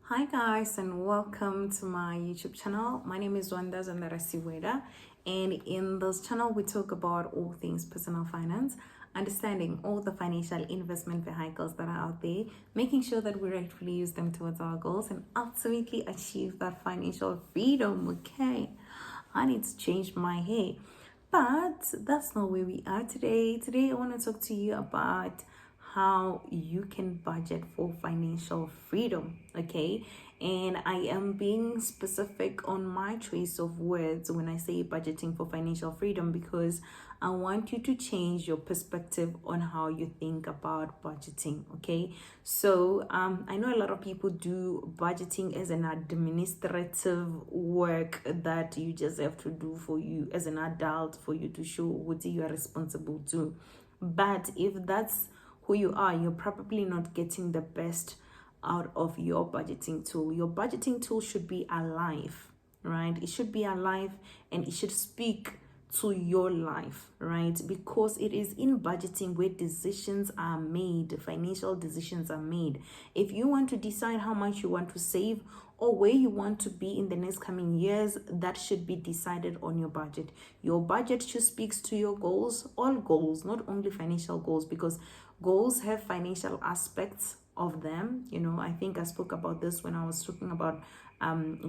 Hi guys and welcome to my YouTube channel. My name is Wanda Zandarasiweda, and in this channel we talk about all things personal finance, understanding all the financial investment vehicles that are out there, making sure that we rightfully use them towards our goals and ultimately achieve that financial freedom. Okay, I need to change my hair, but that's not where we are today. Today I want to talk to you about how you can budget for financial freedom. Okay, and I am being specific on my choice of words when I say budgeting for financial freedom, because I want you to change your perspective on how you think about budgeting. Okay, so I know a lot of people do budgeting as an administrative work that you just have to do for you as an adult, for you to show what you are responsible to. But if that's who you are, you're probably not getting the best out of your budgeting tool. Your budgeting tool should be alive, right? It should be alive and it should speak to your life, right? Because it is in budgeting where decisions are made, financial decisions are made. If you want to decide how much you want to save or where you want to be in the next coming years, that should be decided on your budget. Your budget should speak to your goals, all goals, not only financial goals, because goals have financial aspects of them. I think I spoke about this when I was talking about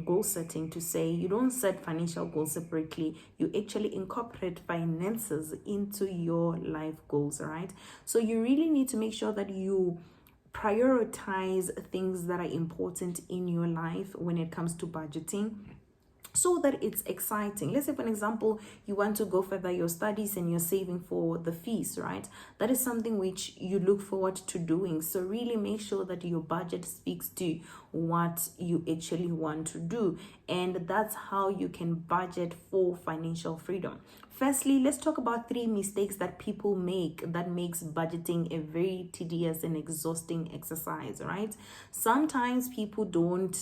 goal setting, to say you don't set financial goals separately, you actually incorporate finances into your life goals, right? So you really need to make sure that you prioritize things that are important in your life when it comes to budgeting, so that it's exciting. Let's say, for an example, you want to go further your studies and you're saving for the fees, right? That is something which you look forward to doing. So really make sure that your budget speaks to what you actually want to do. And that's how you can budget for financial freedom. Firstly, let's talk about 3 mistakes that people make that makes budgeting a very tedious and exhausting exercise, right? Sometimes people don't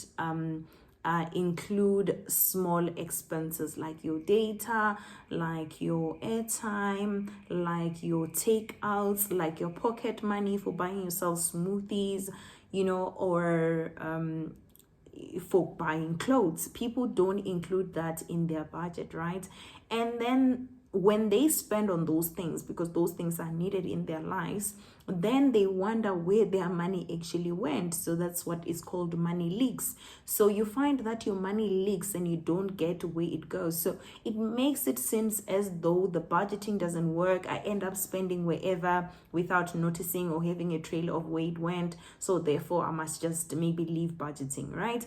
include small expenses like your data, like your airtime, like your takeouts, like your pocket money for buying yourself smoothies, or for buying clothes. People don't include that in their budget, right? And then when they spend on those things, because those things are needed in their lives, then they wonder where their money actually went. So that's what is called money leaks. So you find that your money leaks and you don't get where it goes. So it makes it seems as though the budgeting doesn't work. I end up spending wherever without noticing or having a trail of where it went. So therefore I must just maybe leave budgeting, right?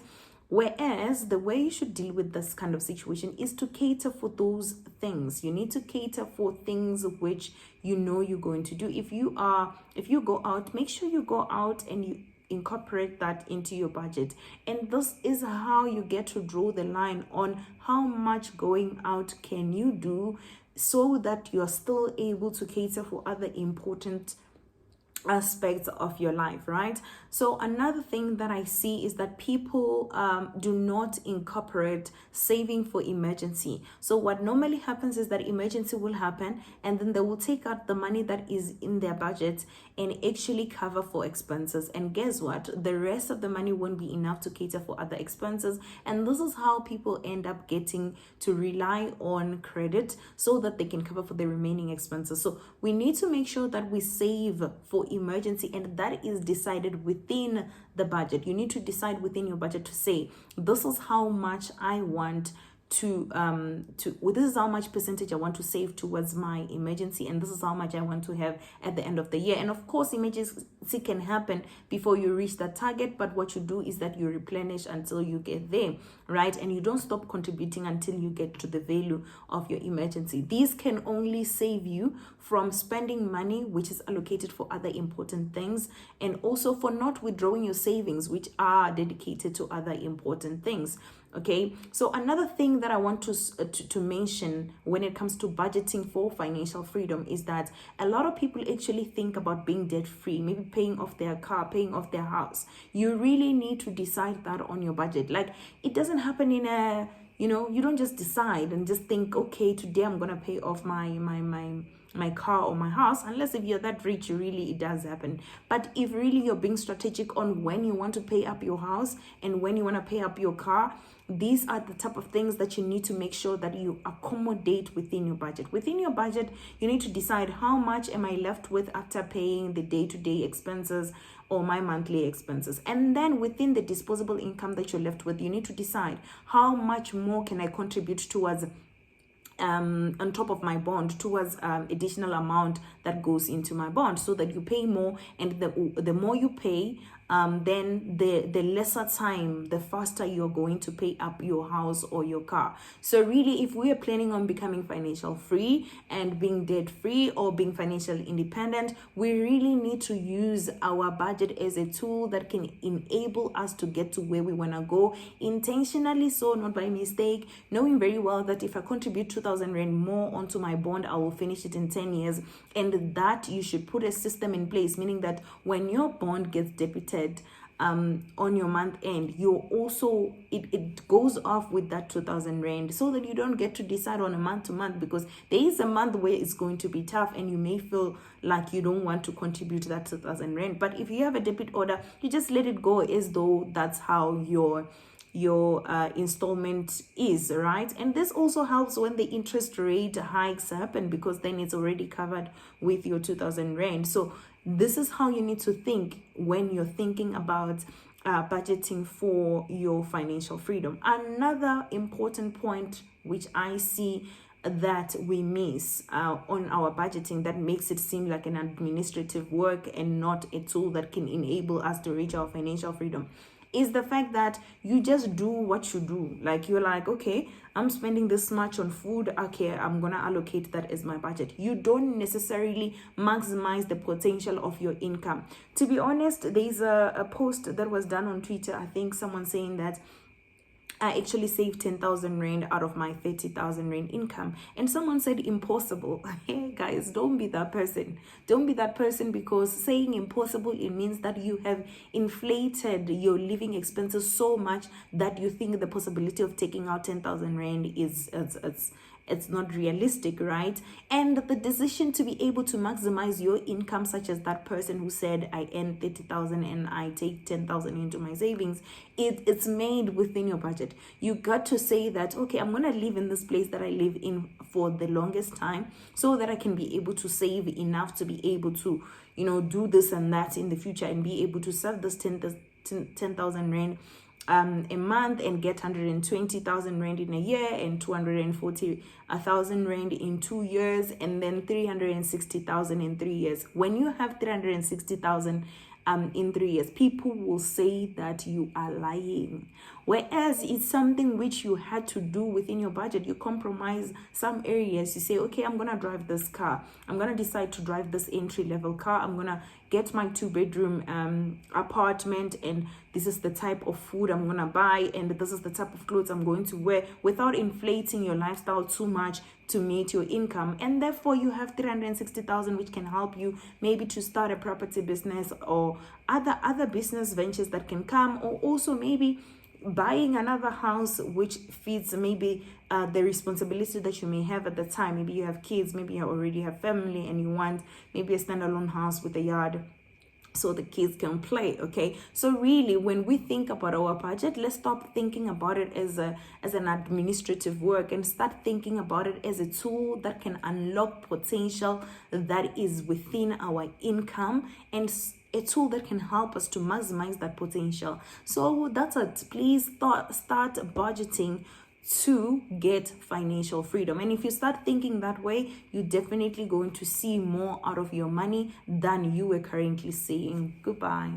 Whereas the way you should deal with this kind of situation is to cater for those things. You need to cater for things which you're going to do. If you go out, make sure you go out and you incorporate that into your budget. And this is how you get to draw the line on how much going out can you do, so that you're still able to cater for other important aspects of your life, right? So another thing that I see is that people do not incorporate saving for emergency. So what normally happens is that emergency will happen and then they will take out the money that is in their budget and actually cover for expenses, and guess what, the rest of the money won't be enough to cater for other expenses. And this is how people end up getting to rely on credit so that they can cover for the remaining expenses. So we need to make sure that we save for emergency, and that is decided within the budget. You need to decide within your budget to say, this is how much I want this is how much percentage I want to save towards my emergency, and this is how much I want to have at the end of the year. And of course, emergency can happen before you reach that target, but what you do is that you replenish until you get there, right? And you don't stop contributing until you get to the value of your emergency. These can only save you from spending money which is allocated for other important things, and also for not withdrawing your savings which are dedicated to other important things. Okay, so another thing that I want to mention when it comes to budgeting for financial freedom is that a lot of people actually think about being debt free, maybe paying off their car, paying off their house. You really need to decide that on your budget. Like, it doesn't happen in a you don't just decide and just think, okay, today I'm gonna pay off my my car or my house, unless if you're that rich, really it does happen. But if really you're being strategic on when you want to pay up your house and when you want to pay up your car, these are the type of things that you need to make sure that you accommodate within your budget. Within your budget, you need to decide how much am I left with after paying the day-to-day expenses or my monthly expenses. And then within the disposable income that you're left with, you need to decide how much more can I contribute towards on top of my bond, towards additional amount that goes into my bond, so that you pay more. And the more you pay, then the lesser time, the faster you're going to pay up your house or your car. So really, if we are planning on becoming financial free and being debt free or being financially independent, we really need to use our budget as a tool that can enable us to get to where we want to go intentionally, so not by mistake, knowing very well that if I contribute 2,000 Rand more onto my bond, I will finish it in 10 years. And that you should put a system in place, meaning that when your bond gets debited on your month end, you also it goes off with that 2,000 Rand, so that you don't get to decide on a month to month, because there is a month where it's going to be tough and you may feel like you don't want to contribute that 2,000 Rand. But if you have a debit order, you just let it go as though that's how your installment is, right? And this also helps when the interest rate hikes happen, because then it's already covered with your 2,000 Rand. So this is how you need to think when you're thinking about budgeting for your financial freedom. Another important point which I see that we miss on our budgeting, that makes it seem like an administrative work and not a tool that can enable us to reach our financial freedom, is the fact that you just do what you do. Like, you're like, okay, I'm spending this much on food, okay, I'm gonna allocate that as my budget. You don't necessarily maximize the potential of your income. To be honest, there's a post that was done on Twitter, I think someone saying that I actually saved 10,000 Rand out of my 30,000 Rand income. And someone said impossible. Hey guys, don't be that person. Don't be that person, because saying impossible, it means that you have inflated your living expenses so much that you think the possibility of taking out 10,000 Rand is it's not realistic, right? And the decision to be able to maximize your income, such as that person who said, I earn 30,000 and I take 10,000 into my savings, it's made within your budget. You got to say that, okay, I'm going to live in this place that I live in for the longest time, so that I can be able to save enough to be able to, you know, do this and that in the future, and be able to save this 10,000 Rand a month and get 120,000 Rand in a year, and 240,000 Rand in 2 years, and then 360,000 in 3 years. When you have 360,000 in 3 years, people will say that you are lying. Whereas it's something which you had to do within your budget. You compromise some areas. You say, okay, I'm going to drive this car. I'm going to decide to drive this entry-level car. I'm going to get my 2-bedroom apartment, and this is the type of food I'm going to buy, and this is the type of clothes I'm going to wear, without inflating your lifestyle too much to meet your income. And therefore you have 360,000, which can help you maybe to start a property business or other business ventures that can come, or also maybe buying another house which fits maybe the responsibility that you may have at the time. Maybe you have kids, maybe you already have family, and you want maybe a standalone house with a yard so the kids can play. Okay, so really, when we think about our budget, let's stop thinking about it as an administrative work, and start thinking about it as a tool that can unlock potential that is within our income, and a tool that can help us to maximize that potential. So that's it. Please start budgeting to get financial freedom. And if you start thinking that way, you're definitely going to see more out of your money than you were currently seeing. Goodbye.